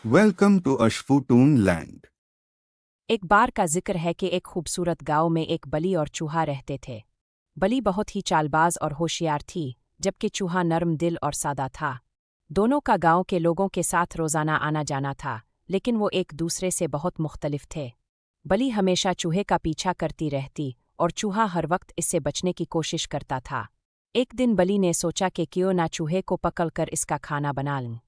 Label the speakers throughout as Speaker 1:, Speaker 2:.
Speaker 1: Welcome to Ashfutoon Land.
Speaker 2: एक बार का जिक्र है कि एक खूबसूरत गांव में एक बली और चूहा रहते थे। बली बहुत ही चालबाज और होशियार थी, जबकि चूहा नर्म दिल और सादा था। दोनों का गांव के लोगों के साथ रोजाना आना जाना था, लेकिन वो एक दूसरे से बहुत मुख्तलिफ थे। बली हमेशा चूहे का पीछा करती रहती और चूहा हर वक्त इससे बचने की कोशिश करता था। एक दिन बली ने सोचा कि क्यों ना चूहे को पकड़कर इसका खाना बना लूं।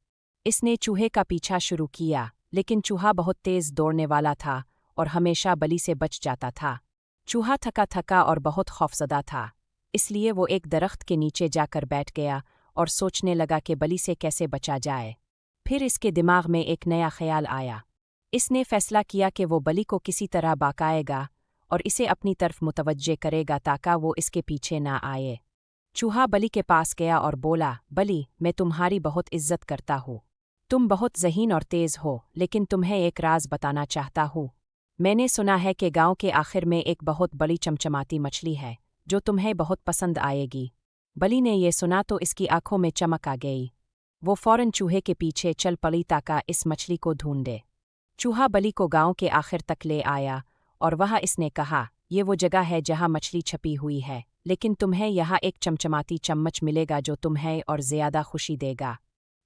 Speaker 2: इसने चूहे का पीछा शुरू किया, लेकिन चूहा बहुत तेज दौड़ने वाला था और हमेशा बली से बच जाता था। चूहा थका थका और बहुत खौफजदा था, इसलिए वो एक दरख्त के नीचे जाकर बैठ गया और सोचने लगा कि बली से कैसे बचा जाए। फिर इसके दिमाग में एक नया ख्याल आया। इसने फैसला किया कि वो बली को किसी तरह बहकाएगा और इसे अपनी तरफ मुतवज्जे करेगा ताकि वो इसके पीछे ना आए। चूहा बली के पास गया और बोला, बली, मैं तुम्हारी बहुत इज्जत करता हूँ। तुम बहुत ज़हीन और तेज़ हो, लेकिन तुम्हें एक राज बताना चाहता हूँ। मैंने सुना है कि गांव के आखिर में एक बहुत बड़ी चमचमाती मछली है, जो तुम्हें बहुत पसंद आएगी। बली ने ये सुना तो इसकी आंखों में चमक आ गई। वो फौरन चूहे के पीछे चल पड़ी ताकि इस मछली को ढूंढे। चूहा बली को गांव के आखिर तक ले आया और वहाँ इसने कहा, ये वो जगह है जहाँ मछली छपी हुई है, लेकिन तुम्हें यहाँ एक चमचमाती चम्मच मिलेगा जो तुम्हें और ज़्यादा खुशी देगा।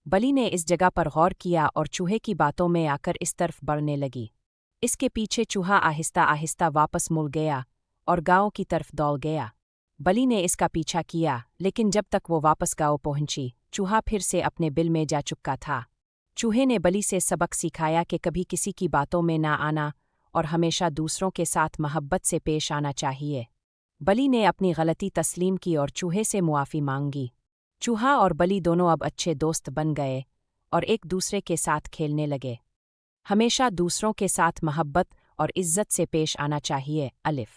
Speaker 2: बली ने इस जगह पर गौर किया और चूहे की बातों में आकर इस तरफ बढ़ने लगी। इसके पीछे चूहा आहिस्ता आहिस्ता वापस मुड़ गया और गांव की तरफ दौड़ गया। बली ने इसका पीछा किया, लेकिन जब तक वो वापस गांव पहुंची, चूहा फिर से अपने बिल में जा चुका था। चूहे ने बली से सबक सिखाया कि कभी किसी की बातों में ना आना और हमेशा दूसरों के साथ मोहब्बत से पेश आना चाहिए। बली ने अपनी गलती तस्लीम की और चूहे से मुआफ़ी मांगी। चूहा और बली दोनों अब अच्छे दोस्त बन गए और एक दूसरे के साथ खेलने लगे। हमेशा दूसरों के साथ मोहब्बत और इज्जत से पेश आना चाहिए। अलिफ।